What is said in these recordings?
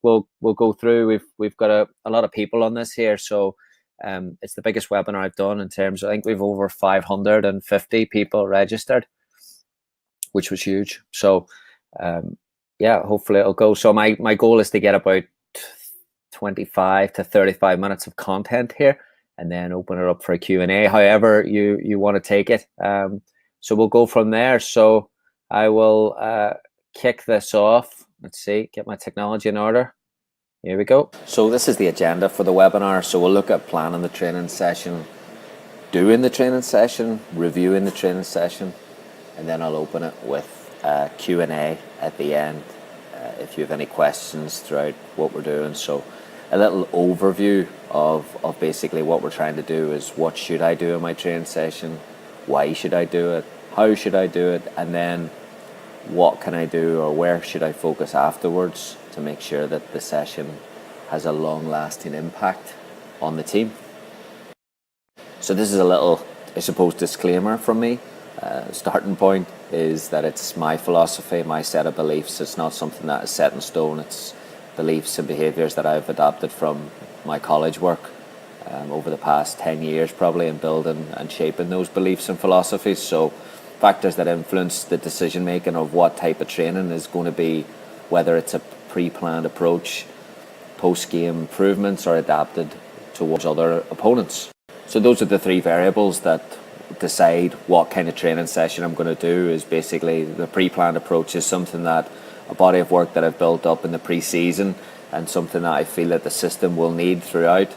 we'll go through. We've got a lot of people on this here, so it's the biggest webinar I've done in terms. I think we've over 550 people registered, which was huge. So yeah, hopefully it'll go. So my goal is to get about 25 to 35 minutes of content here, and then open it up for a Q&A, however you want to take it. So we'll go from there. So I will kick this off. Let's see, get my technology in order. Here we go. So this is the agenda for the webinar. So we'll look at planning the training session, doing the training session, reviewing the training session, and then I'll open it with Q&A at the end if you have any questions throughout what we're doing. So a little overview of basically what we're trying to do is what should I do in my training session, why should I do it, how should I do it, and then what can I do or where should I focus afterwards to make sure that the session has a long-lasting impact on the team. So this is a little, I suppose, disclaimer from me. Starting point is that it's my philosophy, my set of beliefs. It's not something that is set in stone. It's beliefs and behaviours that I've adopted from my college work over the past 10 years probably, in building and shaping those beliefs and philosophies. So factors that influence the decision making of what type of training is going to be, whether it's a pre-planned approach, post-game improvements, or adapted towards other opponents. So those are the three variables that decide what kind of training session I'm going to do. Is basically the pre-planned approach is something that a body of work that I've built up in the pre-season and something that I feel that the system will need throughout.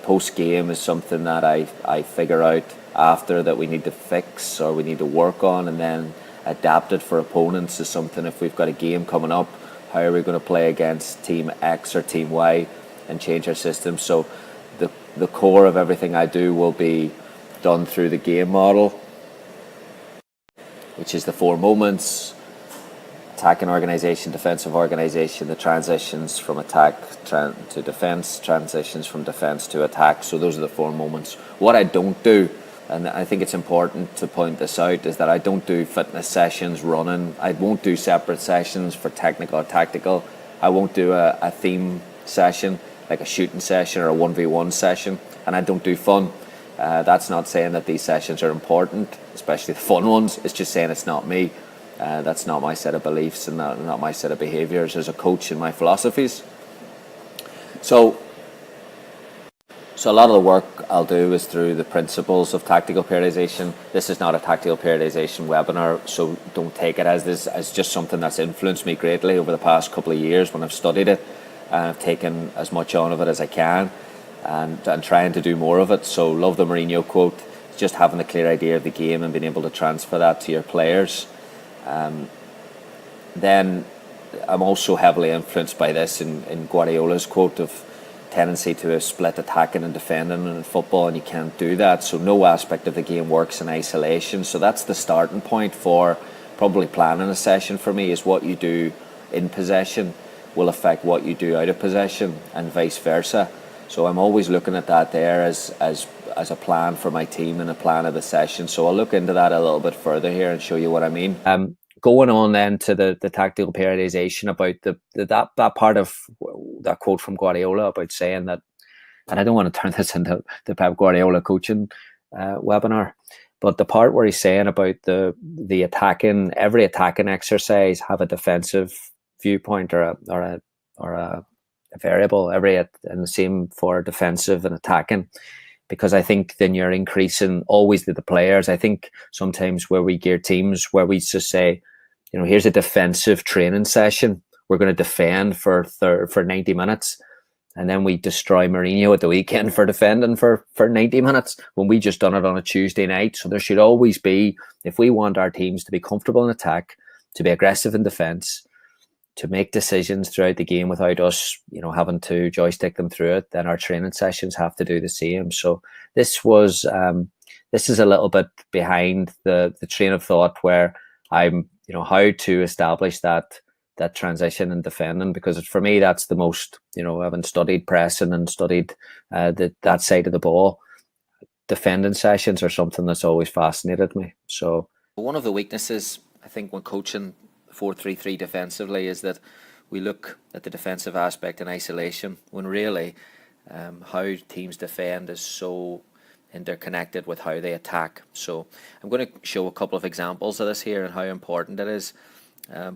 Post-game is something that I figure out after that we need to fix or we need to work on, and then adapted for opponents is something if we've got a game coming up, how are we going to play against team X or team Y and change our system. So the core of everything I do will be done through the game model, which is the 4 moments: attacking organisation, defensive organisation, the transitions from attack to defence, transitions from defence to attack. So those are the 4 moments. What I don't do, and I think it's important to point this out, is that I don't do fitness sessions, running. I won't do separate sessions for technical or tactical. I won't do a theme session like a shooting session or a 1v1 session, and I don't do fun. That's not saying that these sessions are important, especially the fun ones. It's just saying it's not me. That's not my set of beliefs and not my set of behaviours as a coach in my philosophies. So a lot of the work I'll do is through the principles of tactical periodization. This is not a tactical periodization webinar, so don't take it as this as just something that's influenced me greatly over the past couple of years when I've studied it. I've taken as much on of it as I can and trying to do more of it. So love the Mourinho quote, just having a clear idea of the game and being able to transfer that to your players. Then I'm also heavily influenced by this in Guardiola's quote of tendency to split attacking and defending in football, and you can't do that. So no aspect of the game works in isolation. So that's the starting point for probably planning a session for me, is what you do in possession will affect what you do out of possession and vice versa. So I'm always looking at that there as a plan for my team and a plan of the session. So I'll look into that a little bit further here and show you what I mean. Going on then to the tactical periodization, about that part of that quote from Guardiola about saying that, and I don't want to turn this into the Pep Guardiola coaching webinar, but the part where he's saying about the attacking, every attacking exercise have a defensive viewpoint or a variable, and the same for defensive and attacking, because I think then you're increasing always the players. I think sometimes where we gear teams where we just say, here's a defensive training session, we're going to defend for 90 minutes, and then we destroy Mourinho at the weekend for defending for 90 minutes when we just done it on a Tuesday night. So there should always be, if we want our teams to be comfortable in attack, to be aggressive in defence, to make decisions throughout the game without us, having to joystick them through it, then our training sessions have to do the same. So this is a little bit behind the train of thought where I'm, how to establish that transition and defending, because for me that's the most, having studied pressing and studied that side of the ball, defending sessions are something that's always fascinated me. So one of the weaknesses I think when coaching 4-3-3 defensively is that we look at the defensive aspect in isolation, when really how teams defend is so interconnected with how they attack. So I'm going to show a couple of examples of this here and how important it is.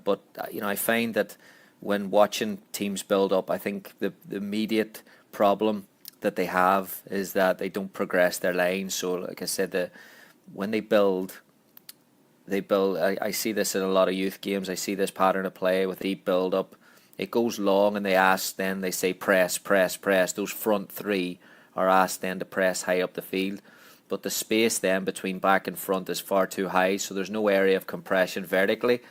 But I find that when watching teams build up, I think the immediate problem that they have is that they don't progress their line. So like I said, when they build, I see this in a lot of youth games. I see this pattern of play with deep build up. It goes long and they say press, press, press. Those front three are asked then to press high up the field. But the space then between back and front is far too high, so there's no area of compression vertically,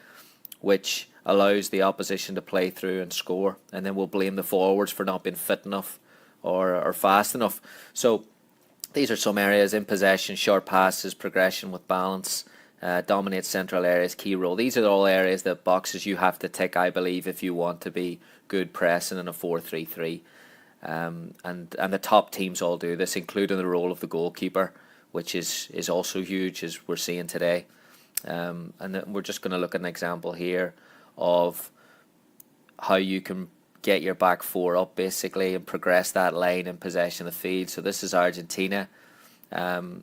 which allows the opposition to play through and score. And then we'll blame the forwards for not being fit enough or fast enough. So these are some areas in possession: short passes, progression with balance, dominate central areas, key role. These are all areas that boxes you have to tick, I believe, if you want to be good pressing in a 4-3-3. And the top teams all do this, including the role of the goalkeeper, which is also huge, as we're seeing today. And then we're just going to look at an example here of how you can get your back four up basically and progress that line in possession of the field. So this is Argentina, and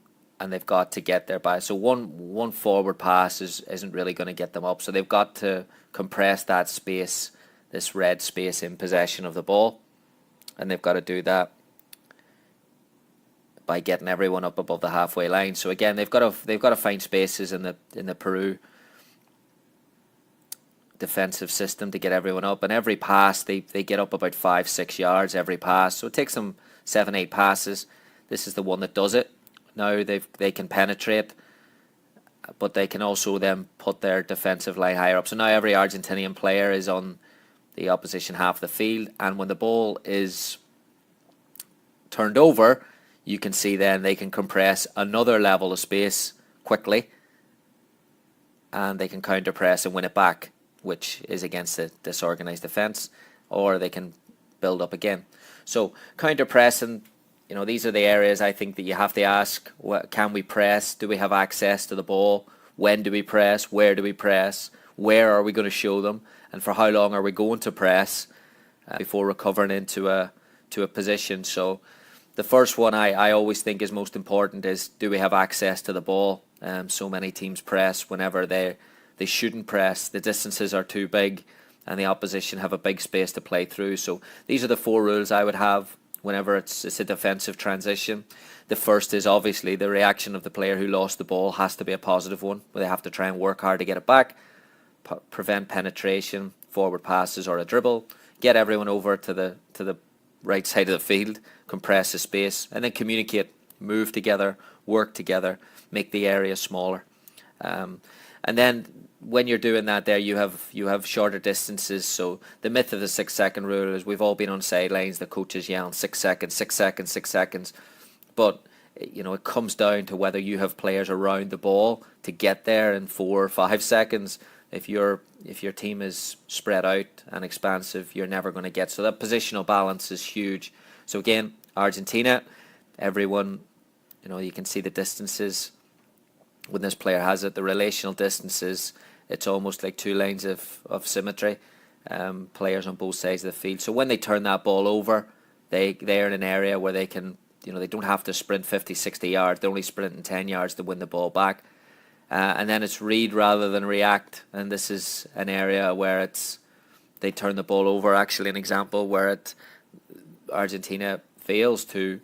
they've got to get there by, so one forward pass isn't really going to get them up. So they've got to compress that space, this red space in possession of the ball, and they've got to do that by getting everyone up above the halfway line. So again, they've got to find spaces in the Peru defensive system to get everyone up, and every pass they get up about 5-6 yards every pass. So it takes them 7-8 passes. This is the one that does it. Now they can penetrate, but they can also then put their defensive line higher up. So now every Argentinian player is on the opposition half of the field, and when the ball is turned over, you can see then they can compress another level of space quickly, and they can counter press and win it back, which is against a disorganized defense, or they can build up again. So counter pressing, these are the areas I think that you have to ask: can we press? Do we have access to the ball? When do we press? Where do we press? Where are we going to show them? And for how long are we going to press before recovering into a position? So the first one I always think is most important is, do we have access to the ball? So many teams press whenever they shouldn't press. The distances are too big and the opposition have a big space to play through. So these are the 4 rules I would have whenever it's a defensive transition. The first is obviously the reaction of the player who lost the ball has to be a positive one, where they have to try and work hard to get it back, prevent penetration, forward passes or a dribble, get everyone over to the right side of the field, compress the space, and then communicate, move together, work together, make the area smaller. And then when you're doing that there, you have shorter distances. So the myth of the 6-second rule is, we've all been on sidelines, the coaches yelling 6 seconds, 6 seconds, 6 seconds. But it comes down to whether you have players around the ball to get there in 4 or 5 seconds. If your team is spread out and expansive, you're never going to get. So that positional balance is huge. So again, Argentina, everyone, you can see the distances when this player has it, the relational distances. It's almost like 2 lines of symmetry, players on both sides of the field. So when they turn that ball over, they're in an area where they can, they don't have to sprint 50, 60 yards. They're only sprinting 10 yards to win the ball back. And then it's read rather than react. And this is an area where they turn the ball over. Actually, an example where Argentina fails to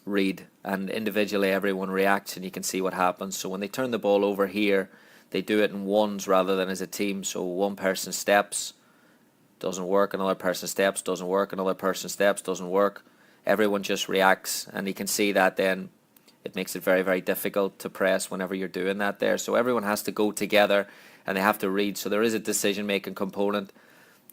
read, and individually everyone reacts, and you can see what happens. So when they turn the ball over here, they do it in ones rather than as a team. So one person steps, doesn't work, another person steps, doesn't work, another person steps, doesn't work. Everyone just reacts, and you can see that then it makes it very, very difficult to press whenever you're doing that there. So everyone has to go together and they have to read. So there is a decision-making component.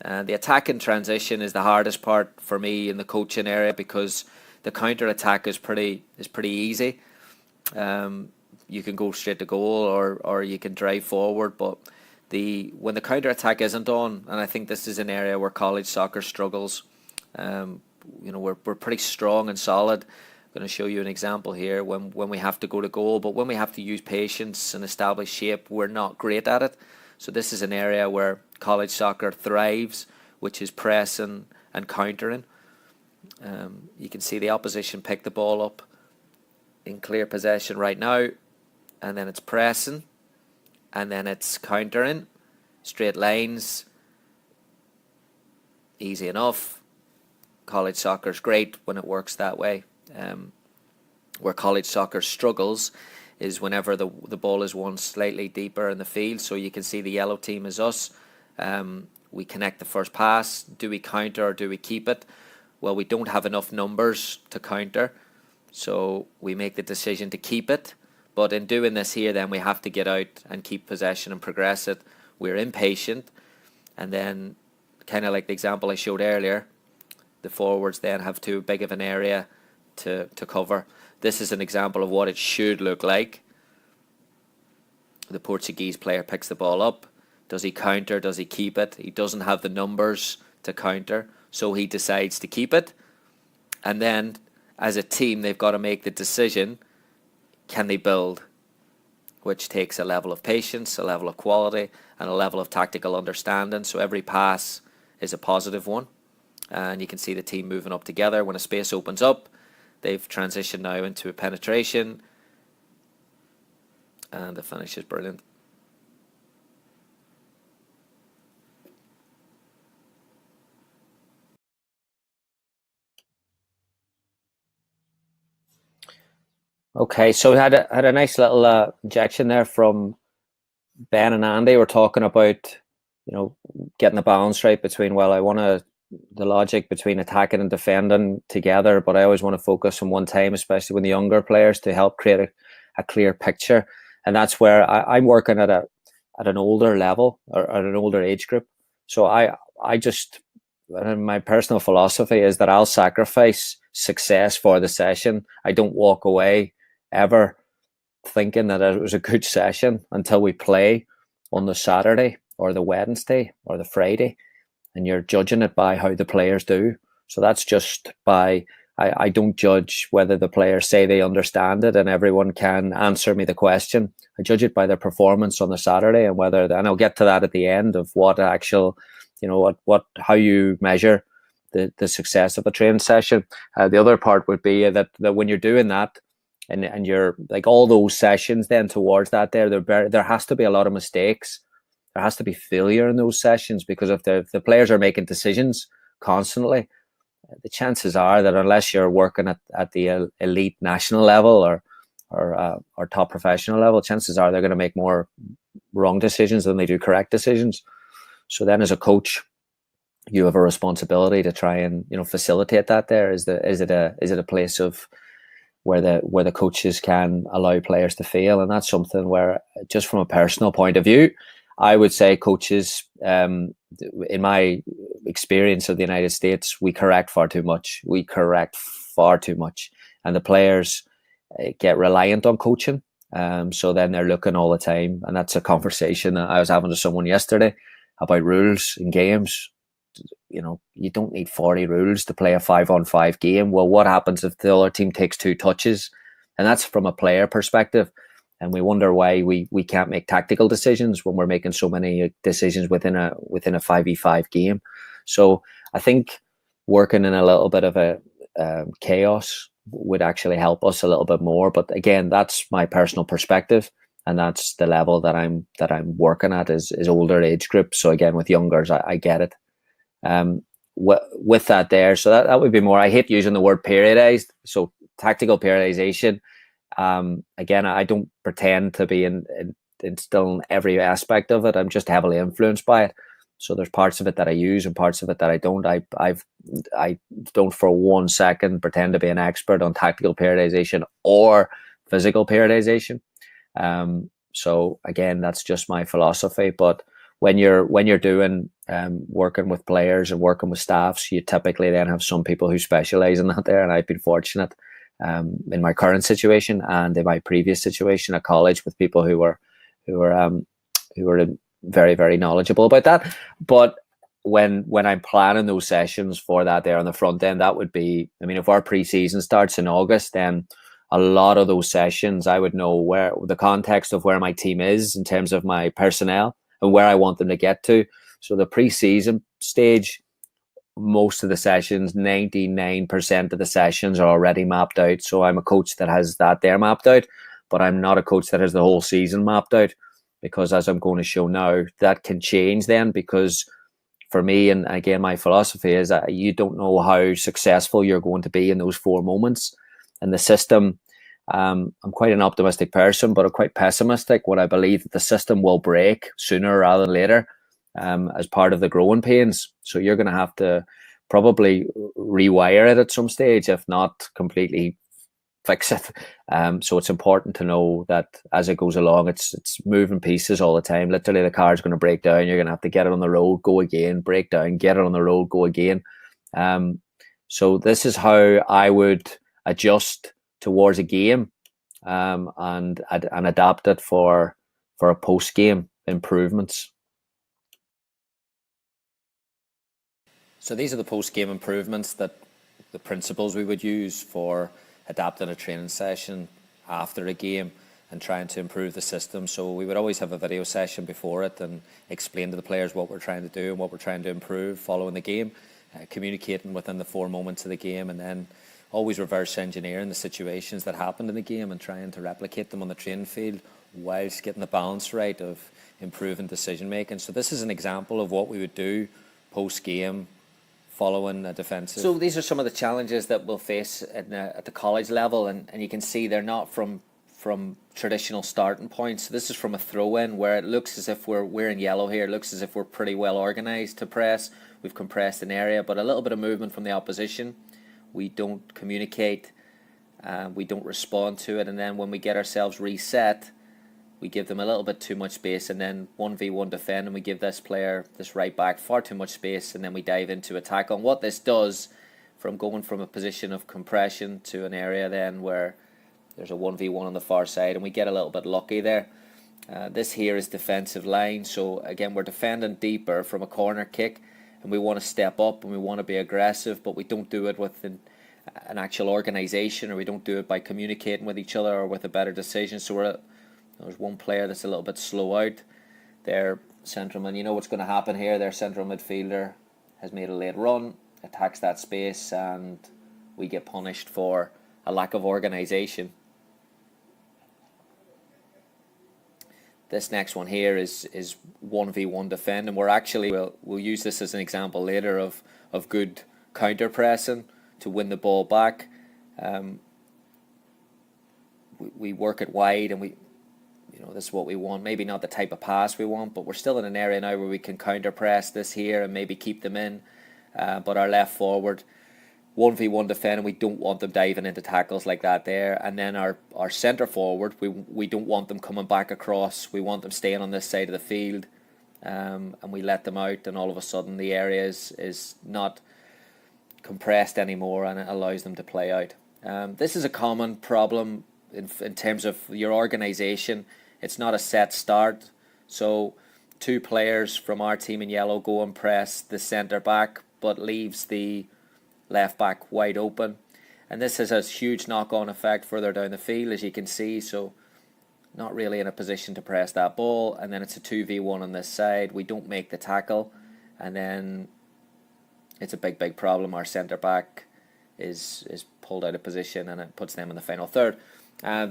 The attacking transition is the hardest part for me in the coaching area, because the counter-attack is pretty easy. You can go straight to goal or you can drive forward, but when the counter-attack isn't on, and I think this is an area where college soccer struggles, we're pretty strong and solid. I'm going to show you an example here when we have to go to goal, but when we have to use patience and establish shape, we're not great at it. So this is an area where college soccer thrives, which is pressing and countering. You can see the opposition pick the ball up in clear possession right now, and then it's pressing, and then it's countering, straight lines, easy enough. College soccer's great when it works that way. Where college soccer struggles is whenever the ball is won slightly deeper in the field. So you can see the yellow team is us. We connect the first pass. Do we counter or do we keep it? Well, we don't have enough numbers to counter, so we make the decision to keep it. But in doing this here, then we have to get out and keep possession and progress it. We're impatient, and then kind of like the example I showed earlier, the forwards then have too big of an area to cover. This is an example of what it should look like. The Portuguese player picks the ball up. Does he counter? Does he keep it? He doesn't have the numbers to counter, so he decides to keep it. And then, as a team, they've got to make the decision, can they build? Which takes a level of patience, a level of quality, and a level of tactical understanding. So every pass is a positive one. And you can see the team moving up together. When a space opens up, they've transitioned now into a penetration. And the finish is brilliant. Okay, so we had a nice little injection there from Ben and Andy. We're talking about, getting the balance right between, well, I want the logic between attacking and defending together, but I always want to focus on one time, especially with the younger players, to help create a clear picture. And that's where I'm working at an older level, or at an older age group. So my personal philosophy is that I'll sacrifice success for the session. I don't walk away ever thinking that it was a good session until we play on the Saturday or the Wednesday or the Friday, and you're judging it by how the players do. So that's just by, I don't judge whether the players say they understand it and everyone can answer me the question. I judge it by their performance on the Saturday, and and I'll get to that at the end of what actual, how you measure the success of a training session. The other part would be that when you're doing that, and you're like all those sessions then towards that, there has to be a lot of mistakes. There has to be failure in those sessions, because if the players are making decisions constantly, the chances are that unless you're working at the elite national level or top professional level, chances are they're going to make more wrong decisions than they do correct decisions. So then, as a coach, you have a responsibility to try and facilitate that. There is it a place of where the coaches can allow players to fail, and that's something where, just from a personal point of view, I would say coaches, in my experience of the United States, we correct far too much. And the players get reliant on coaching. So then they're looking all the time, and that's a conversation that I was having to someone yesterday about rules in games. You don't need 40 rules to play a 5-on-5 game. Well, what happens if the other team takes 2 touches? And that's from a player perspective. And we wonder why we can't make tactical decisions when we're making so many decisions within a 5v5 game. So I think working in a little bit of a chaos would actually help us a little bit more. But again, that's my personal perspective, and that's the level that I'm working at is older age group. So again, with youngers, I get it. With that there, so that would be more. I hate using the word periodized. So tactical periodization. Again, I don't pretend to be instilling every aspect of it. I'm just heavily influenced by it. So there's parts of it that I use and parts of it that I don't. I don't for 1 second pretend to be an expert on tactical periodization or physical periodization. So again, that's just my philosophy. But when you're doing working with players and working with staffs, you typically then have some people who specialize in that there. And I've been fortunate in my current situation and in my previous situation at college with people who were very, very knowledgeable about that. But when I'm planning those sessions for that there on the front end, that would be, if our pre-season starts in August, then a lot of those sessions, I would know where the context of where my team is in terms of my personnel and where I want them to get to. So the pre-season stage, most of the sessions, 99% of the sessions are already mapped out. So I'm a coach that has that there mapped out, but I'm not a coach that has the whole season mapped out, because as I'm going to show now, that can change then, because for me, and again, my philosophy is that you don't know how successful you're going to be in those 4 moments. And the system, I'm quite an optimistic person, but I'm quite pessimistic when I believe that the system will break sooner rather than later, as part of the growing pains. So you're going to have to probably rewire it at some stage, if not completely fix it. So it's important to know that as it goes along, it's moving pieces all the time. Literally, the car's going to break down. You're going to have to get it on the road, go again, break down, get it on the road, go again. So this is how I would adjust towards a game, and adapt it for a post game improvements. So these are the post game improvements, that the principles we would use for adapting a training session after a game and trying to improve the system. So we would always have a video session before it and explain to the players what we're trying to do and what we're trying to improve following the game, communicating within the 4 moments of the game, and then always reverse engineering the situations that happened in the game and trying to replicate them on the training field whilst getting the balance right of improving decision making. So this is an example of what we would do post game following a defensive. So these are some of the challenges that we'll face at the college level, and you can see they're not from traditional starting points. This is from a throw-in where it looks as if we're in yellow here. It looks as if we're pretty well organised to press. We've compressed an area, but a little bit of movement from the opposition. We don't communicate, we don't respond to it, and then when we get ourselves reset, we give them a little bit too much space, and then 1v1 defend, and we give this player, this right back, far too much space, and then we dive into a tackle. And what this does, from going from a position of compression to an area then where there's a 1v1 on the far side, and we get a little bit lucky there. This here is defensive line, so again, we're defending deeper from a corner kick, and we want to step up and we want to be aggressive, but we don't do it with an actual organisation, or we don't do it by communicating with each other or with a better decision. So there's one player that's a little bit slow out. Their centralman, you know what's going to happen here. Their central midfielder has made a late run, attacks that space, and we get punished for a lack of organisation. This next one here is 1v1 defend, and we'll use this as an example later of good counter pressing to win the ball back. We work it wide, and this is what we want. Maybe not the type of pass we want, but we're still in an area now where we can counter press this here and maybe keep them in. But our left forward, 1v1 defend, and we don't want them diving into tackles like that there. And then our centre forward, we don't want them coming back across. We want them staying on this side of the field, and we let them out, and all of a sudden the area is not compressed anymore, and it allows them to play out. This is a common problem in terms of your organisation. It's not a set start. So 2 players from our team in yellow go and press the centre back, but leaves the left back wide open. And this has a huge knock-on effect further down the field, as you can see. So not really in a position to press that ball. And then it's a 2v1 on this side. We don't make the tackle. And then it's a big problem. Our centre back is pulled out of position, and it puts them in the final third.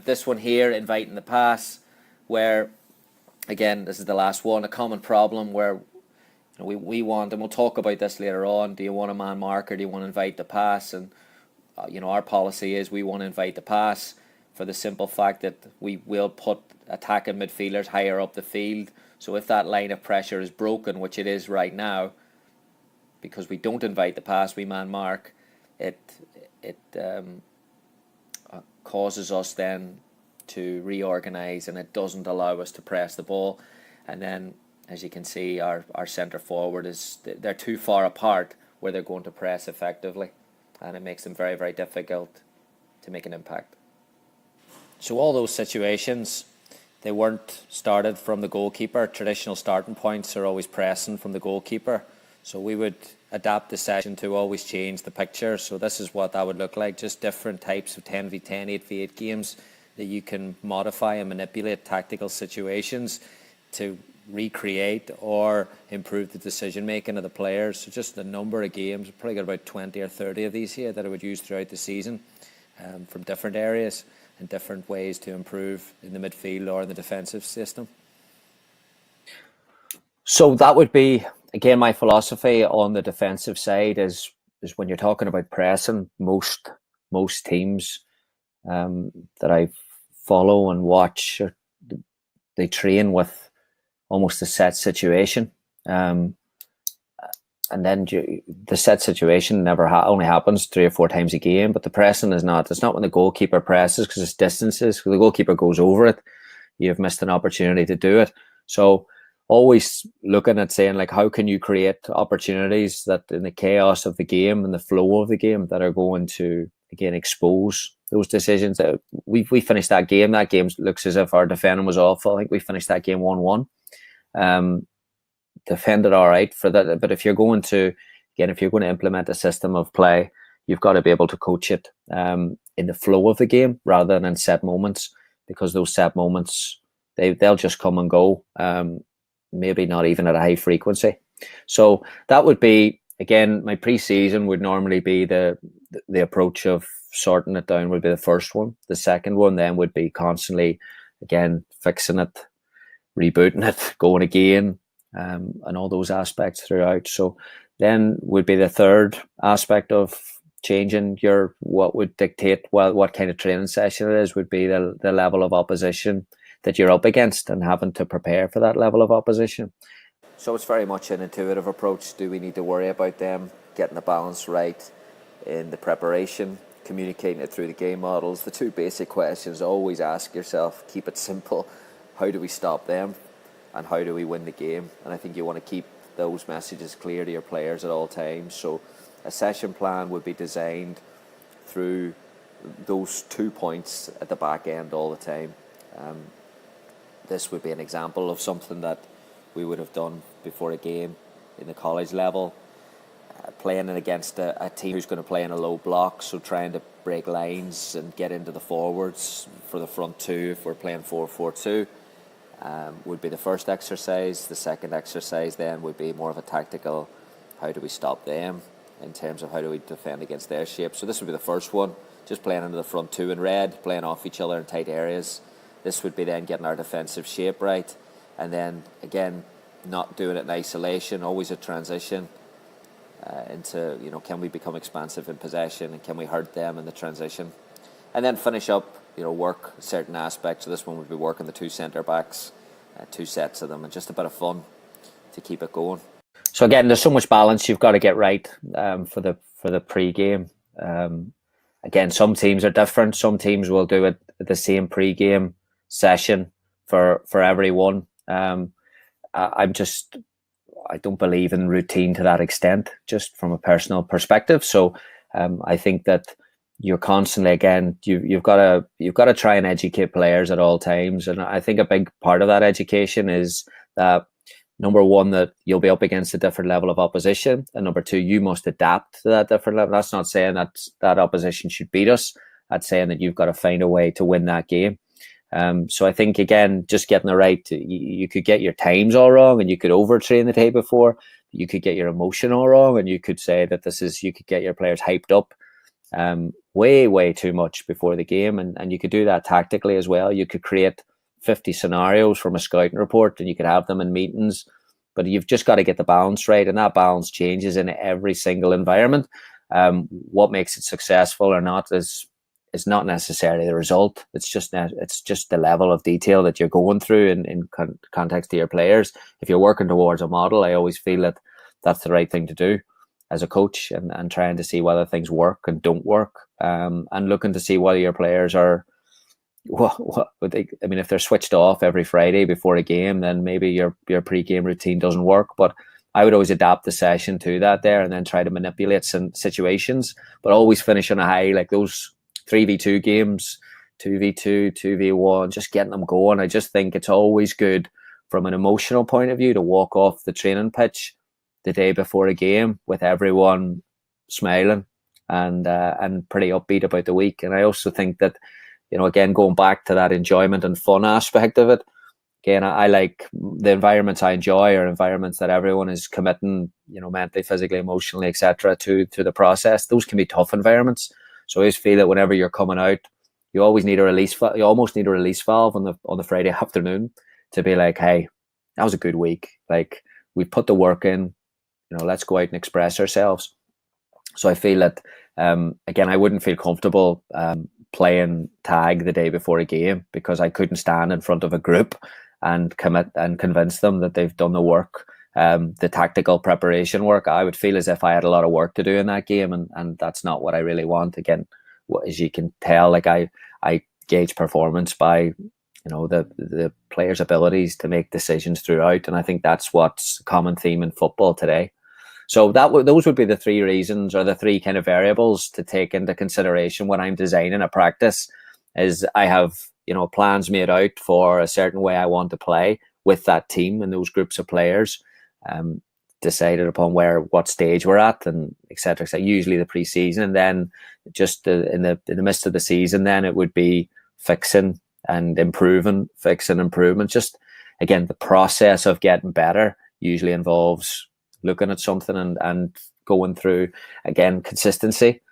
This one here, inviting the pass, where, again, this is the last one, a common problem where we want, and we'll talk about this later on, do you want a man marker, do you want to invite the pass? And our policy is we want to invite the pass for the simple fact that we will put attacking midfielders higher up the field. So if that line of pressure is broken, which it is right now, because we don't invite the pass, we man mark, it causes us then to reorganise, and it doesn't allow us to press the ball. And then, as you can see, our centre forward they're too far apart where they're going to press effectively, and it makes them very, very difficult to make an impact. So all those situations, they weren't started from the goalkeeper. Traditional starting points are always pressing from the goalkeeper. So we would adapt the session to always change the picture. So this is what that would look like, just different types of 10v10, 8v8 games that you can modify and manipulate tactical situations to recreate or improve the decision making of the players. So just the number of games, I've probably got about 20 or 30 of these here that I would use throughout the season, from different areas and different ways to improve in the midfield or in the defensive system. So that would be, again, my philosophy on the defensive side is when you're talking about pressing, most teams that I follow and watch, they train with almost a set situation. And then the set situation only happens 3 or 4 times a game, but the pressing is not. It's not when the goalkeeper presses, because it's distances. When the goalkeeper goes over it, you've missed an opportunity to do it. So always looking at saying, like, how can you create opportunities that in the chaos of the game and the flow of the game that are going to, again, expose those decisions. That we finished that game. That game looks as if our defending was awful. I think we finished that game 1-1. Defended all right for that, but if you're going to implement a system of play, you've got to be able to coach it in the flow of the game rather than in set moments, because those set moments, they'll just come and go, maybe not even at a high frequency. So that would be, again, my pre-season would normally be the approach of sorting it down would be the first one. The second one then would be constantly, again, fixing it, rebooting it, going again, and all those aspects throughout. So then would be the third aspect of changing what would dictate what kind of training session it is, would be the level of opposition that you're up against and having to prepare for that level of opposition. So it's very much an intuitive approach. Do we need to worry about them getting the balance right in the preparation, communicating it through the game models? The 2 basic questions, always ask yourself, keep it simple. How do we stop them? And how do we win the game? And I think you want to keep those messages clear to your players at all times. So a session plan would be designed through those 2 points at the back end all the time. This would be an example of something that we would have done before a game in the college level, playing against a team who's going to play in a low block, so trying to break lines and get into the forwards for the front 2 if we're playing 4-4-2. Would be the first exercise. The second exercise then would be more of a tactical, how do we stop them in terms of how do we defend against their shape. So this would be the first one, just playing into the front 2 in red, playing off each other in tight areas. This would be then getting our defensive shape right, and then again not doing it in isolation, always a transition into, can we become expansive in possession and can we hurt them in the transition, and then finish up, work certain aspects. So this one would be working the 2 centre backs, 2 sets of them, and just a bit of fun to keep it going. So again, there's so much balance you've got to get right for the pre-game. Again, some teams are different. Some teams will do it the same pre-game session for everyone. I don't believe in routine to that extent, just from a personal perspective. So I think that you're constantly, again, you've got to try and educate players at all times. And I think a big part of that education is that, number one, that you'll be up against a different level of opposition, and number 2, you must adapt to that different level. That's not saying that opposition should beat us. That's saying that you've got to find a way to win that game. So I think, again, just getting it right, you could get your times all wrong and you could overtrain the day before. You could get your emotion all wrong, and you could say that you could get your players hyped up way too much before the game. And you could do that tactically as well. You could create 50 scenarios from a scouting report and you could have them in meetings, but you've just got to get the balance right, and that balance changes in every single environment. What makes it successful or not is not necessarily the result. It's just the level of detail that you're going through in context to your players. If you're working towards a model, I always feel that that's the right thing to do as a coach, and trying to see whether things work and don't work, and looking to see whether your players are, if they're switched off every Friday before a game, then maybe your pre-game routine doesn't work. But I would always adapt the session to that there, and then try to manipulate some situations, but always finish on a high, like those 3v2 games, 2v2, 2v1, just getting them going. I just think it's always good from an emotional point of view to walk off the training pitch the day before a game with everyone smiling and pretty upbeat about the week. And I also think that, again, going back to that enjoyment and fun aspect of it, again, I like the environments I enjoy are environments that everyone is committing, mentally, physically, emotionally, etc. to the process. Those can be tough environments. So I always feel that whenever you're coming out, you always need a release. You almost need a release valve on the Friday afternoon to be like, hey, that was a good week. Like, we put the work in. Let's go out and express ourselves. So I feel that again, I wouldn't feel comfortable playing tag the day before a game because I couldn't stand in front of a group and commit and convince them that they've done the work, the tactical preparation work. I would feel as if I had a lot of work to do in that game, and that's not what I really want. Again, as you can tell, like I gauge performance by the players' abilities to make decisions throughout, and I think that's what's a common theme in football today. So those would be the three reasons, or the three kind of variables to take into consideration when I'm designing a practice. Is I have plans made out for a certain way I want to play with that team and those groups of players, decided upon what stage we're at, and etc. So usually the pre-season, and then just in the midst of the season, then it would be fixing and improving, fixing improvement. Just again, the process of getting better usually involves looking at something and going through, again, consistency.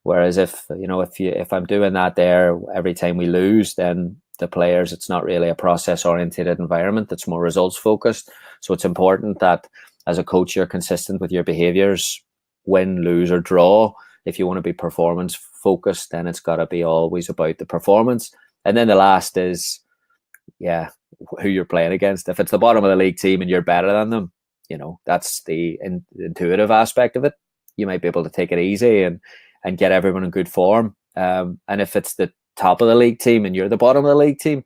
Whereas if I'm doing that there every time we lose, then the players, it's not really a process oriented environment. It's more results focused. So it's important that as a coach, you're consistent with your behaviors, win, lose, or draw. If you want to be performance focused, then it's got to be always about the performance. And then the last is, who you're playing against. If it's the bottom of the league team and you're better than them, that's the intuitive aspect of it. You might be able to take it easy and get everyone in good form. And if it's the top of the league team and you're the bottom of the league team,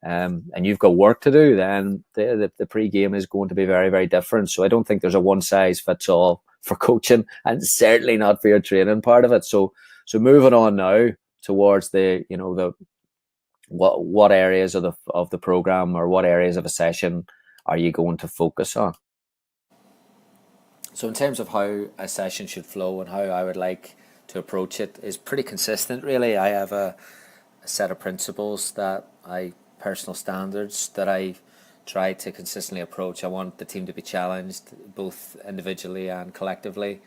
and you've got work to do, then the pre-game is going to be very, very different. So I don't think there's a one size fits all for coaching, and certainly not for your training part of it. So moving on now towards the what areas of the program, or what areas of a session are you going to focus on? So in terms of how a session should flow and how I would like to approach it is pretty consistent, really. I have a set of principles personal standards that I try to consistently approach. I want the team to be challenged both individually and collectively.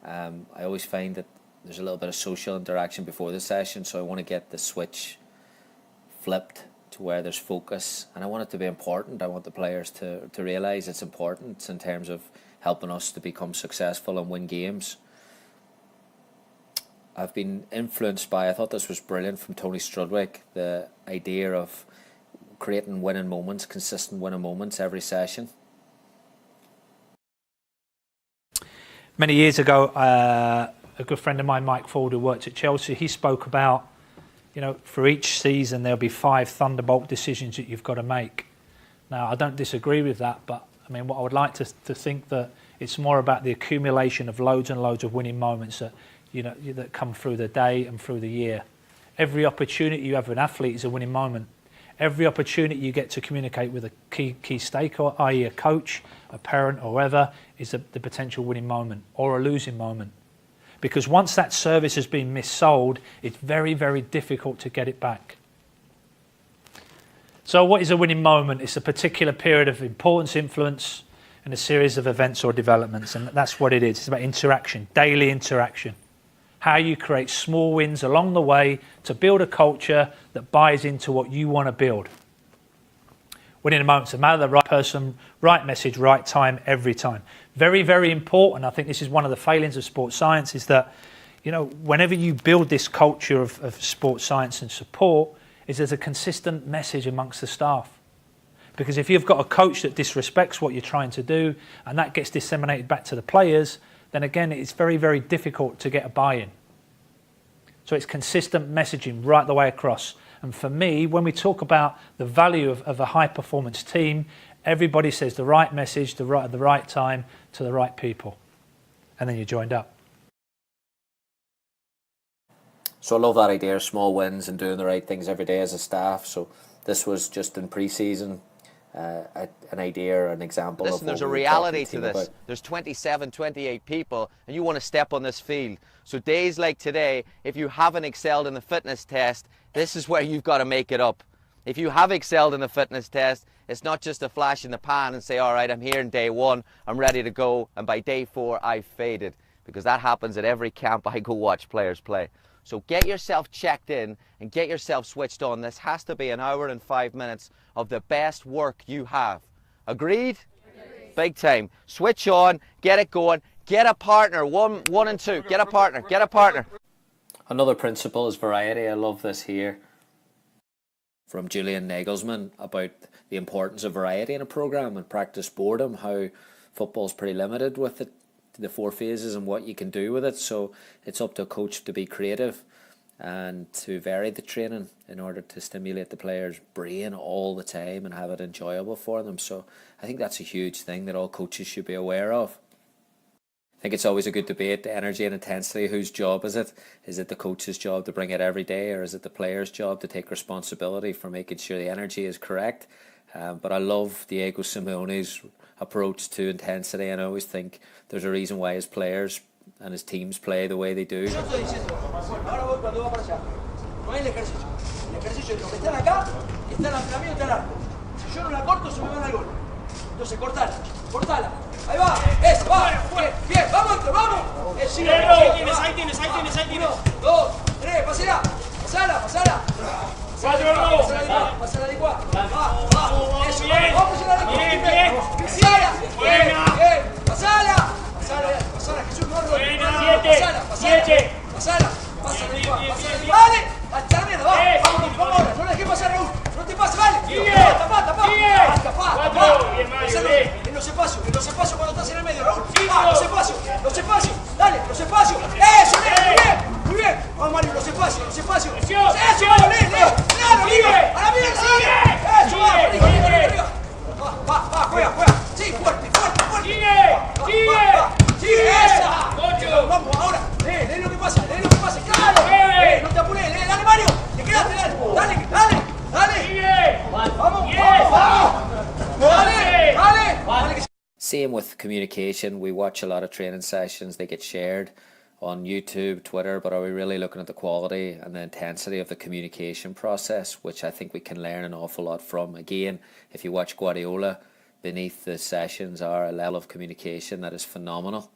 I always find that there's a little bit of social interaction before the session, so I want to get the switch flipped to where there's focus, and I want it to be important. I want the players to realise its importance in terms of helping us to become successful and win games. I've been influenced by, I thought this was brilliant from Tony Strudwick, the idea of creating winning moments, consistent winning moments every session. Many years ago, a good friend of mine, Mike Ford, who worked at Chelsea, he spoke about, for each season there'll be 5 thunderbolt decisions that you've got to make. Now, I don't disagree with that, but I mean, what I would like to think that it's more about the accumulation of loads and loads of winning moments that that come through the day and through the year. Every opportunity you have with an athlete is a winning moment. Every opportunity you get to communicate with a key stakeholder, i.e. a coach, a parent, or whoever, is the potential winning moment or a losing moment. Because once that service has been missold, it's very, very difficult to get it back. So what is a winning moment? It's a particular period of importance, influence, and a series of events or developments. And that's what it is. It's about interaction, daily interaction. How you create small wins along the way to build a culture that buys into what you want to build. Winning moments, a matter of the right person, right message, right time, every time. Very, very important. I think this is one of the failings of sports science, is that, whenever you build this culture of sports science and support, is there's a consistent message amongst the staff. Because if you've got a coach that disrespects what you're trying to do, and that gets disseminated back to the players, then again, it's very, very difficult to get a buy-in. So it's consistent messaging right the way across. And for me, when we talk about the value of a high-performance team, everybody says the right message, at the right time, to the right people. And then you're joined up. So I love that idea of small wins and doing the right things every day as a staff. So this was just in pre-season, an idea, an example. Listen, there's a reality to this. There's 27, 28 people, and you want to step on this field. So days like today, if you haven't excelled in the fitness test, this is where you've got to make it up. If you have excelled in a fitness test, it's not just a flash in the pan and say, all right, I'm here in day 1, I'm ready to go, and by day 4 I've faded, because that happens at every camp I go watch players play. So get yourself checked in and get yourself switched on. This has to be an hour and 5 minutes of the best work you have. Agreed? Agreed. Big time. Switch on, get it going, get a partner, one and two, get a partner, get a partner. Another principle is variety. I love this here from Julian Nagelsmann about the importance of variety in a programme and practice boredom, how football's pretty limited with it, the 4 phases and what you can do with it. So it's up to a coach to be creative and to vary the training in order to stimulate the player's brain all the time and have it enjoyable for them. So I think that's a huge thing that all coaches should be aware of. I think it's always a good debate, the energy and intensity. Whose job is it? Is it the coach's job to bring it every day, or is it the player's job to take responsibility for making sure the energy is correct? But I love Diego Simeone's approach to intensity, and I always think there's a reason why his players and his teams play the way they do. Ahí va, eso, va, bien, bien, vamos, vamos. Ahí tienes. 1, 2, 3, pasala. Pasala de igual. Va, eso, vamos a la de bien. Pasala, Jesús, no, pasala de igual. Vale, hasta la mierda, vamos ahora, no le dejemos pasar Raúl, no te pases, vale. Tapá. En los espacios cuando estás en el medio, Raúl. Los espacios, dale, los espacios. Eso, muy bien. Vamos, Mario, los espacios. Eso, Leo, a la mierda, sigue. Eso, arriba. Va, juega. Sí, fuerte. Sigue, esa. Vamos, ahora, lee lo que pasa, claro. No te apures, dale, Mario. Te quedaste, dale. Vamos. Dale. Same with communication. We watch a lot of training sessions. They get shared on YouTube, Twitter, but are we really looking at the quality and the intensity of the communication process, which I think we can learn an awful lot from? Again, if you watch Guardiola, beneath the sessions are a level of communication that is phenomenal.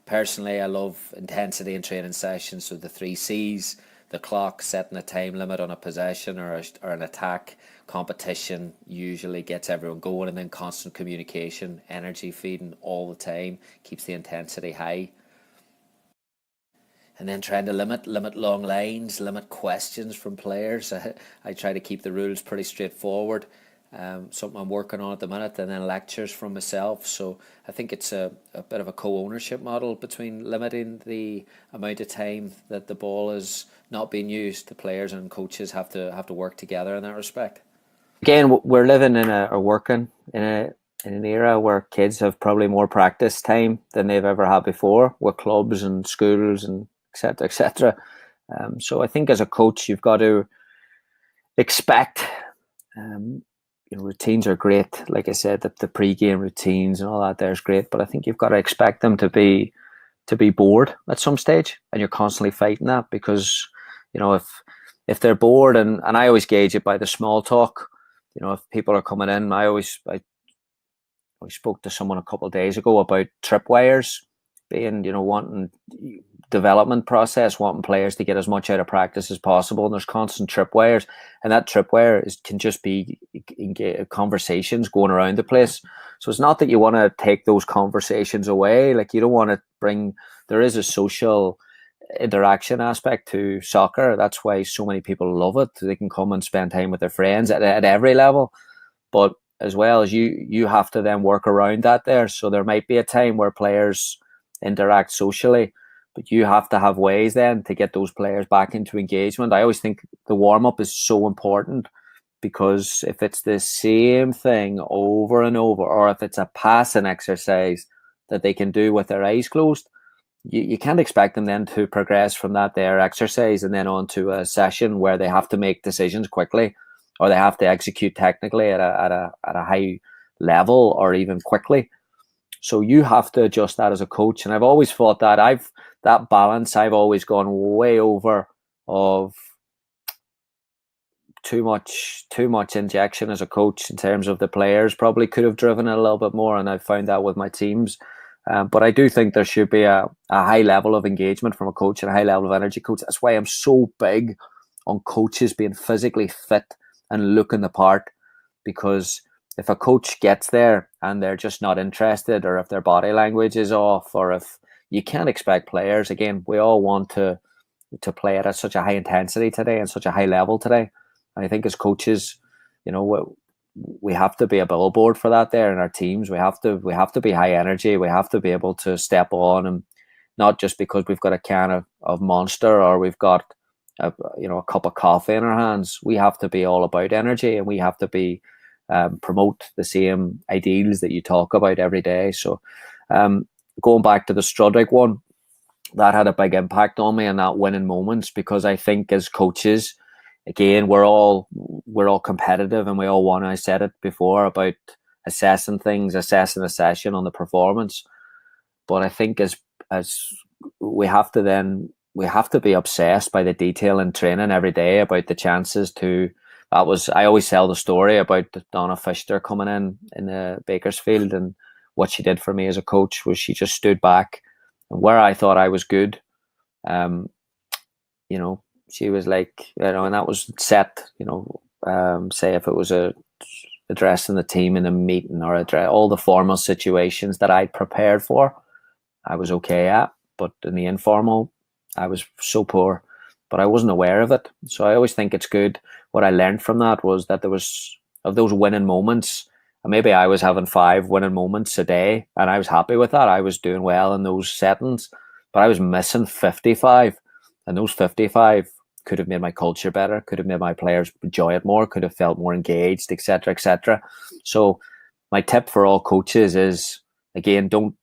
Personally, I love intensity in training sessions, so the 3 C's, the clock, setting a time limit on a possession or an attack. Competition usually gets everyone going, and then constant communication, energy feeding all the time, keeps the intensity high. And then trying to limit long lines, limit questions from players. I try to keep the rules pretty straightforward. Something I'm working on at the minute, and then lectures from myself. So I think it's a bit of a co-ownership model between limiting the amount of time that the ball is not being used. The players and coaches have to work together in that respect. Again, we're living working in an era where kids have probably more practice time than they've ever had before, with clubs and schools and etc. So I think as a coach, you've got to expect. Routines are great. Like I said, the pre-game routines and all that there is great, but I think you've got to expect them to be bored at some stage, and you're constantly fighting that, because if they're bored, and I always gauge it by the small talk. If people are coming in, I spoke to someone a couple of days ago about tripwires being, wanting development process, wanting players to get as much out of practice as possible, and there's constant tripwires, and that tripwire can just be conversations going around the place. So it's not that you want to take those conversations away, like you don't want to bring. There is a social interaction aspect to soccer. That's why so many people love it. They can come and spend time with their friends at every level, but as well as you have to then work around that there. So there might be a time where players interact socially, but you have to have ways then to get those players back into engagement. I always think the warm-up is so important, because if it's the same thing over and over, or if it's a passing exercise that they can do with their eyes closed, you can't expect them then to progress from that there exercise and then on to a session where they have to make decisions quickly, or they have to execute technically at a high level, or even quickly. So you have to adjust that as a coach. And I've always thought that that balance, I've always gone way over of too much injection as a coach in terms of the players. Probably could have driven it a little bit more, and I've found that with my teams. But I do think there should be a high level of engagement from a coach and a high level of energy coach. That's why I'm so big on coaches being physically fit and looking the part, because if a coach gets there and they're just not interested, or if their body language is off, or if you can't expect players, again, we all want to play at such a high intensity today and such a high level today. And I think as coaches, we have to be a billboard for that there in our teams. We have to be high energy. We have to be able to step on, and not just because we've got a can of Monster, or we've got a cup of coffee in our hands. We have to be all about energy, and we have to be promote the same ideals that you talk about every day. So going back to the Strudwick one, that had a big impact on me, and that winning moments, because I think as coaches, again, we're all competitive, and we all want, I said it before about assessing a session on the performance. But I think as we have to be obsessed by the detail in training every day about the chances to. I always tell the story about Donna Fisher coming in the Bakersfield, and what she did for me as a coach was she just stood back, and where I thought I was good, she was like, and that was set, say if it was addressing the team in a meeting, or all the formal situations that I'd prepared for, I was okay at, but in the informal, I was so poor, but I wasn't aware of it. So I always think it's good. What I learned from that was that there was, of those winning moments, and maybe I was having 5 winning moments a day, and I was happy with that. I was doing well in those settings, but I was missing 55, and those 55 could have made my culture better, could have made my players enjoy it more, could have felt more engaged, etc., etc. So my tip for all coaches is, again, don't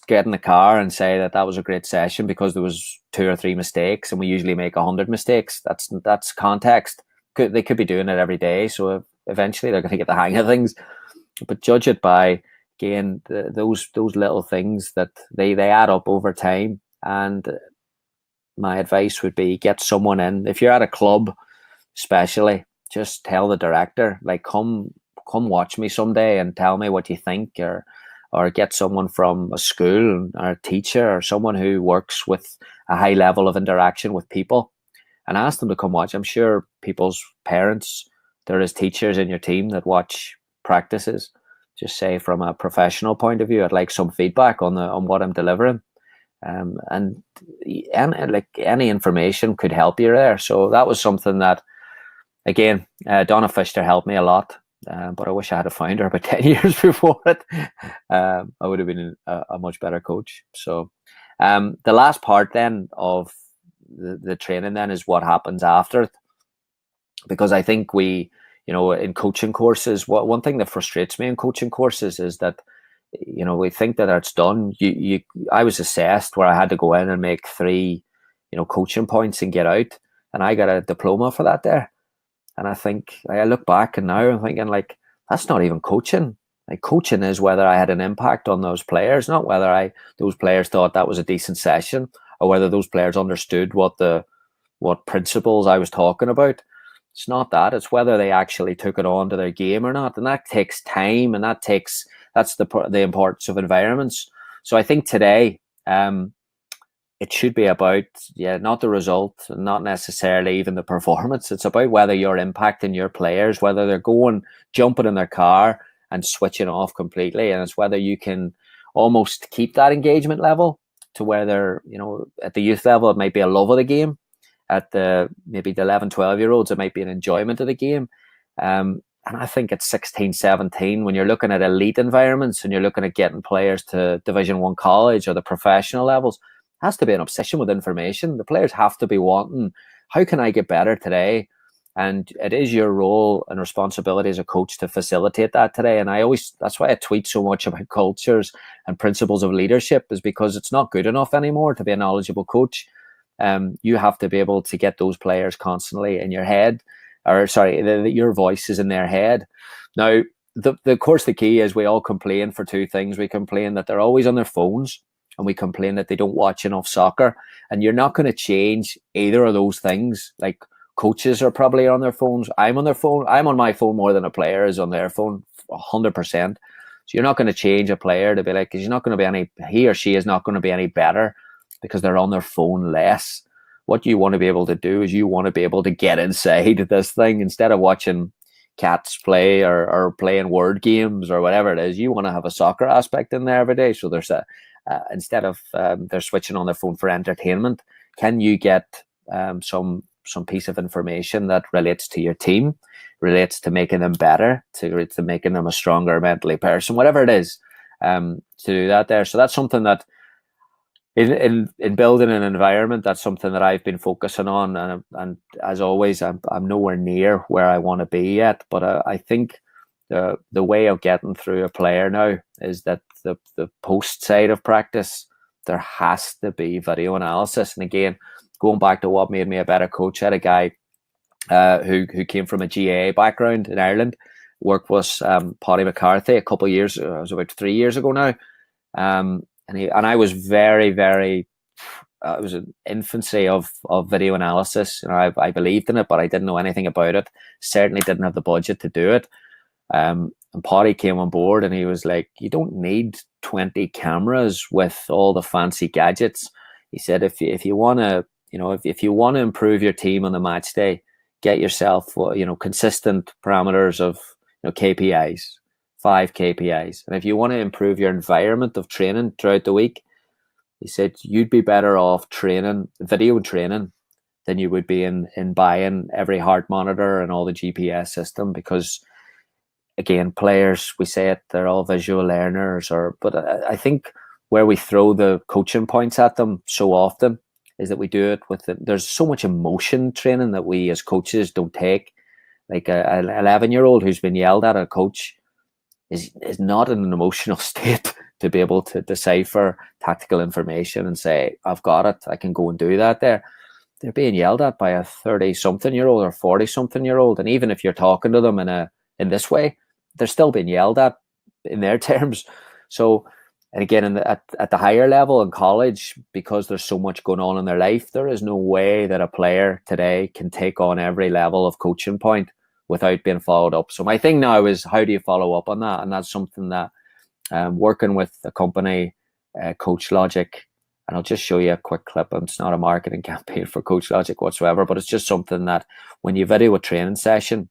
get in the car and say that was a great session because there was 2 or 3 mistakes, and we usually make 100 mistakes. That's context. They could be doing it every day, so eventually they're going to get the hang of things. But judge it by, again, those little things that they add up over time. And my advice would be, get someone in. If you're at a club, especially, just tell the director, like, come watch me someday and tell me what you think, or get someone from a school, or a teacher, or someone who works with a high level of interaction with people, and ask them to come watch. I'm sure people's parents, there is teachers in your team that watch practices. Just say, from a professional point of view, I'd like some feedback on what I'm delivering. And any information could help you there. So that was something that, again, Donna Fisher helped me a lot, but I wish I had found her about 10 years before it. I would have been a much better coach. So the last part then of the training then is what happens after it, because I think we, in coaching courses, one thing that frustrates me in coaching courses is that, we think that it's done. I was assessed where I had to go in and make 3, coaching points and get out, and I got a diploma for that there. And I think, I look back and now I'm thinking, like, that's not even coaching. Like, coaching is whether I had an impact on those players, not whether those players thought that was a decent session, or whether those players understood what principles I was talking about. It's not that. It's whether they actually took it on to their game or not. And that takes time, and that's the importance of environments. So I think today, it should be about, not the result, not necessarily even the performance. It's about whether you're impacting your players, whether they're jumping in their car and switching off completely. And it's whether you can almost keep that engagement level to where they're, at the youth level, it might be a love of the game. At maybe the 11, 12-year-olds, it might be an enjoyment of the game. And I think at 16, 17, when you're looking at elite environments and you're looking at getting players to Division 1 college or the professional levels, it has to be an obsession with information. The players have to be wanting, how can I get better today? And it is your role and responsibility as a coach to facilitate that today. And that's why I tweet so much about cultures and principles of leadership, is because it's not good enough anymore to be a knowledgeable coach. You have to be able to get those players constantly in your head, or sorry, your voice is in their head. Now, of course, the key is we all complain for two things. We complain that they're always on their phones, and we complain that they don't watch enough soccer. And you're not going to change either of those things. Like, coaches are probably on their phones. I'm on their phone. I'm on my phone more than a player is on their phone, 100%. So you're not going to change a player to be like, because he or she is not going to be any better because they're on their phone less. What you want to be able to do is you want to be able to get inside this thing instead of watching cats play or playing word games or whatever it is. You want to have a soccer aspect in there every day. So there's instead of they're switching on their phone for entertainment, can you get some piece of information that relates to your team, relates to making them better, to making them a stronger mentally person, whatever it is, to do that there. So that's something that in building an environment, that's something that I've been focusing on. And as always, I'm nowhere near where I want to be yet. But I think the way of getting through a player now is that the post side of practice, there has to be video analysis. And again, going back to what made me a better coach, I had a guy who came from a GAA background in Ireland, worked with Paddy McCarthy a couple of years, it was about 3 years ago now. And I was very, very, it was an infancy of video analysis. I believed in it, but I didn't know anything about it. Certainly didn't have the budget to do it. And Paddy came on board and he was like, you don't need 20 cameras with all the fancy gadgets. He said, if you want to, if you want to improve your team on the match day, get yourself, consistent parameters of, KPIs, 5 KPIs. And if you want to improve your environment of training throughout the week, he said, you'd be better off video training than you would be in buying every heart monitor and all the GPS system. Because again, players, we say it, they're all visual learners, but I think where we throw the coaching points at them so often is that we do it there's so much emotion training that we as coaches don't take. Like an 11-year-old who's been yelled at a coach is not in an emotional state to be able to decipher tactical information and say, I've got it, I can go and do that there. They're being yelled at by a 30-something-year-old or 40-something-year-old. And even if you're talking to them in this way, they're still being yelled at in their terms. So, and again, at the higher level in college, because there's so much going on in their life, there is no way that a player today can take on every level of coaching point without being followed up. So my thing now is, how do you follow up on that? And that's something that working with a company, Coach Logic, and I'll just show you a quick clip. It's not a marketing campaign for Coach Logic whatsoever, but it's just something that when you video a training session,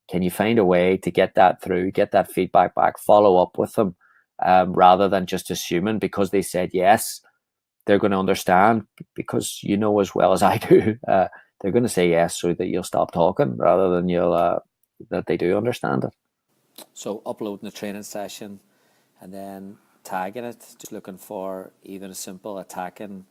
can you find a way to get that through, get that feedback back, follow up with them, rather than just assuming because they said yes, they're going to understand, because as well as I do, they're going to say yes so that you'll stop talking rather than that they do understand it. So uploading the training session and then tagging it, just looking for even a simple tagging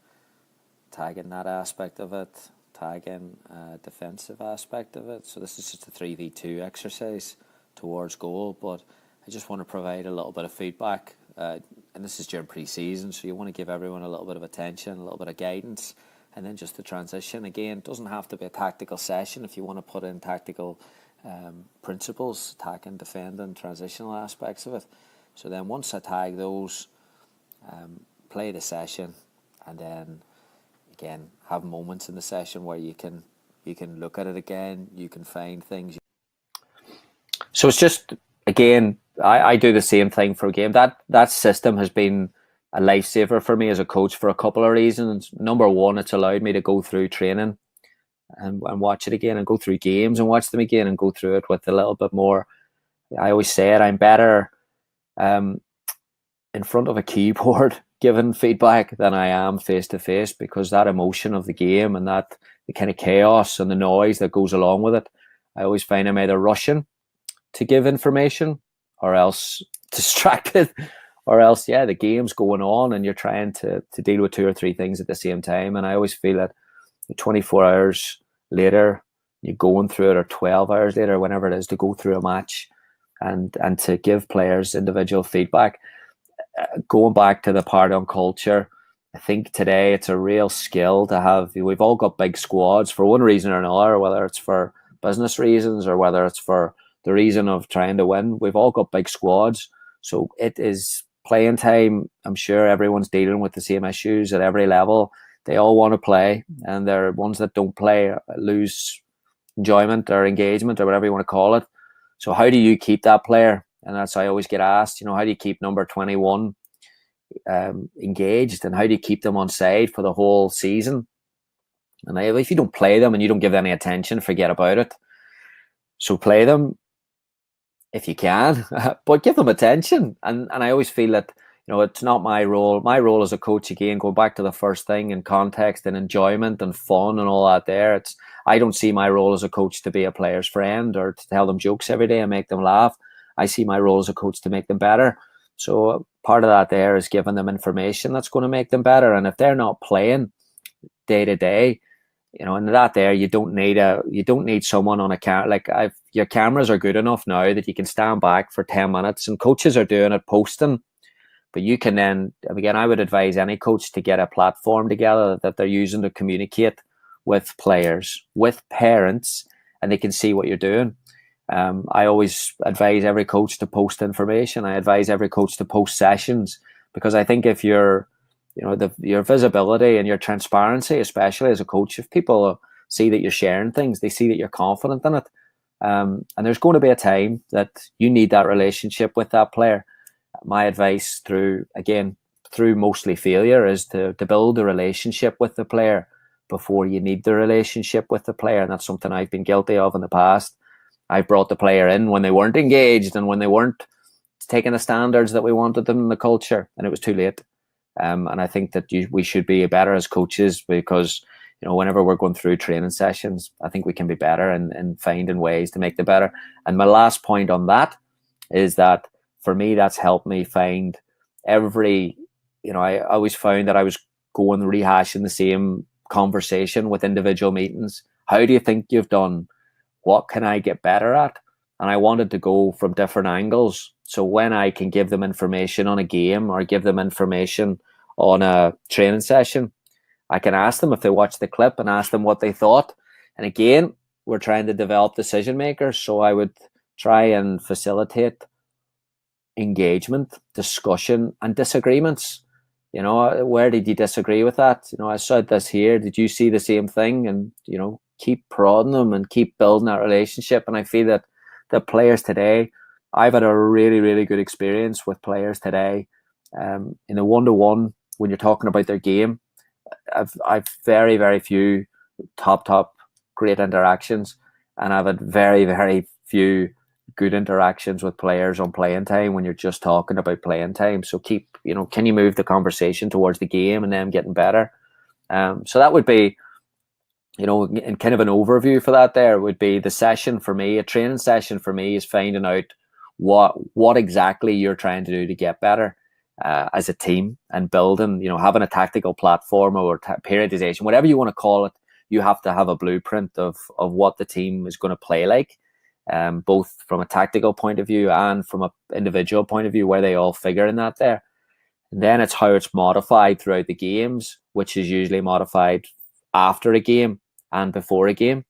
that aspect of it, tagging defensive aspect of it. So this is just a 3v2 exercise towards goal, but I just want to provide a little bit of feedback, and this is during pre-season, so you want to give everyone a little bit of attention, a little bit of guidance, and then just the transition. Again, it doesn't have to be a tactical session. If you want to put in tactical principles, attacking, defending, transitional aspects of it. So then once I tag those, play the session, and then again have moments in the session where you can look at it again, you can find things. So it's just, again, I do the same thing for a game. That system has been a lifesaver for me as a coach for a couple of reasons. Number one, it's allowed me to go through training and watch it again, and go through games and watch them again, and go through it with a little bit more. I always say it, I'm better in front of a keyboard giving feedback than I am face to face, because that emotion of the game and the kind of chaos and the noise that goes along with it, I always find I'm either rushing to give information, or else distracted, or else, yeah, the game's going on and you're trying to deal with 2 or 3 things at the same time. And I always feel that 24 hours later, you're going through it, or 12 hours later, whenever it is, to go through a match and to give players individual feedback. Going back to the part on culture, I think today it's a real skill to have. We've all got big squads for one reason or another, whether it's for business reasons or whether it's for the reason of trying to win. We've all got big squads. So it is playing time. I'm sure everyone's dealing with the same issues at every level. They all want to play, and there are ones that don't play lose enjoyment or engagement or whatever you want to call it. So how do you keep that player? And that's I always get asked, how do you keep number 21 engaged, and how do you keep them on side for the whole season? And if you don't play them and you don't give them any attention, forget about it. So play them if you can, but give them attention. And I always feel that, it's not my role. My role as a coach, again, go back to the first thing, in context and enjoyment and fun and all that there. I don't see my role as a coach to be a player's friend or to tell them jokes every day and make them laugh. I see my role as a coach to make them better. So part of that there is giving them information that's going to make them better. And if they're not playing day to day, and that there, you don't need someone on a camera. Your cameras are good enough now that you can stand back for 10 minutes, and coaches are doing it, posting. But you can then, again, I would advise any coach to get a platform together that they're using to communicate with players, with parents, and they can see what you're doing. I always advise every coach to post information. I advise every coach to post sessions, because I think if your visibility and your transparency, especially as a coach, if people see that you're sharing things, they see that you're confident in it. And there's going to be a time that you need that relationship with that player. My advice through mostly failure is to build a relationship with the player before you need the relationship with the player. And that's something I've been guilty of in the past. I brought the player in when they weren't engaged and when they weren't taking the standards that we wanted them in the culture, and it was too late. And I think that we should be better as coaches, because whenever we're going through training sessions, I think we can be better and finding ways to make them better. And my last point on that is that for me, that's helped me find I always found that I was going rehashing the same conversation with individual meetings. How do you think you've done? What can I get better at? And I wanted to go from different angles. So when I can give them information on a game or give them information on a training session, I can ask them if they watched the clip and ask them what they thought. And again, we're trying to develop decision makers. So I would try and facilitate engagement, discussion, and disagreements. Where did you disagree with that? I said this here. Did you see the same thing? And, keep prodding them and keep building that relationship. And I feel that the players today, I've had a really, really good experience with players today. In the one-to-one, when you're talking about their game, I've very, very few top great interactions, and I've had very, very few good interactions with players on playing time when you're just talking about playing time. So can you move the conversation towards the game and them getting better? So that would be, in kind of an overview for that, there would be the session for me. A training session for me is finding out what exactly you're trying to do to get better as a team, and building, having a tactical platform or periodization, whatever you want to call it. You have to have a blueprint of what the team is going to play like, both from a tactical point of view and from an individual point of view, where they all figure in that there. And then it's how it's modified throughout the games, which is usually modified after a game and before a game.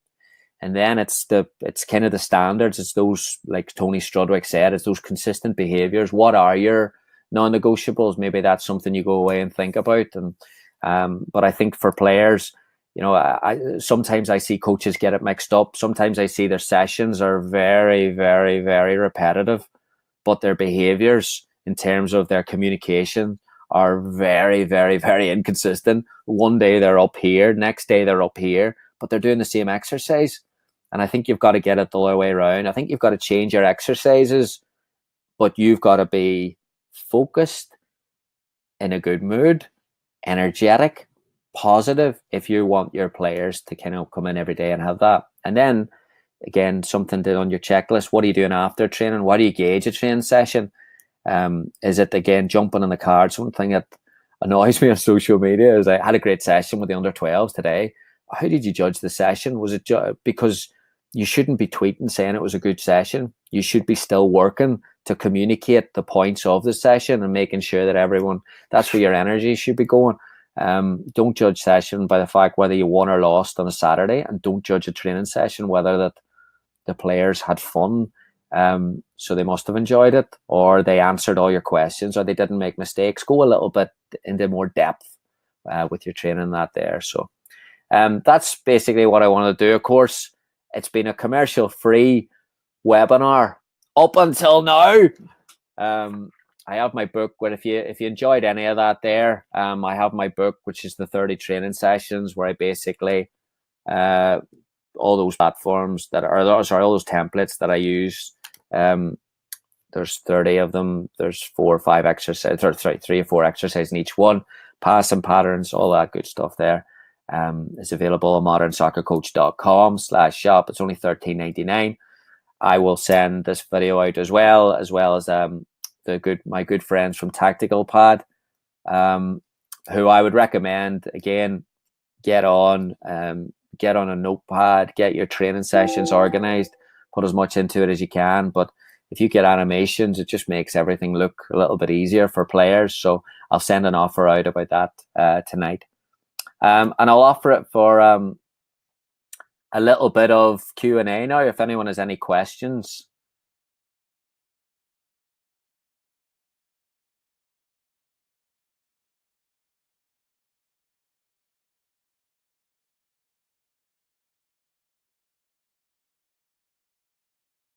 And then it's kind of the standards. It's those, like Tony Strudwick said, it's those consistent behaviors. What are your non-negotiables? Maybe that's something you go away and think about. And but I think for players, sometimes I see coaches get it mixed up. Sometimes I see their sessions are very, very, very repetitive, but their behaviors in terms of their communication are very, very, very inconsistent. One day they're up here, next day they're up here, but they're doing the same exercise. And I think you've got to get it the other way around. I think you've got to change your exercises, but you've got to be focused, in a good mood, energetic, positive, if you want your players to kind of come in every day and have that. And then again, something to on your checklist. What are you doing after training? Why do you gauge a training session? Is it, again, jumping on the cards? One thing that annoys me on social media is I had a great session with the under 12s today. How did you judge the session? Was it because you shouldn't be tweeting saying it was a good session? You should be still working to communicate the points of the session and making sure that everyone, that's where your energy should be going. Don't judge session by the fact whether you won or lost on a Saturday, and don't judge a training session whether that the players had fun, so they must have enjoyed it, or they answered all your questions, or they didn't make mistakes. Go a little bit into more depth with your training that there. So that's basically what I want to do. Of course, it's been a commercial-free webinar up until now. I have my book, but if you enjoyed any of that there, I have my book, which is the 30 training sessions, where I basically all those platforms that are, all those templates that I use. There's 30 of them. There's 4 or 5 exercises, or 3 or 4 exercises in each one. Passing patterns, all that good stuff there. Is available on modernsoccercoach.com/shop. It's only $13.99. I will send this video out as well as my good friends from Tactical Pad, who I would recommend, again, get on a notepad, get your training sessions organized, put as much into it as you can. But if you get animations, it just makes everything look a little bit easier for players. So I'll send an offer out about that tonight. And I'll offer it for a little bit of Q&A now. If anyone has any questions,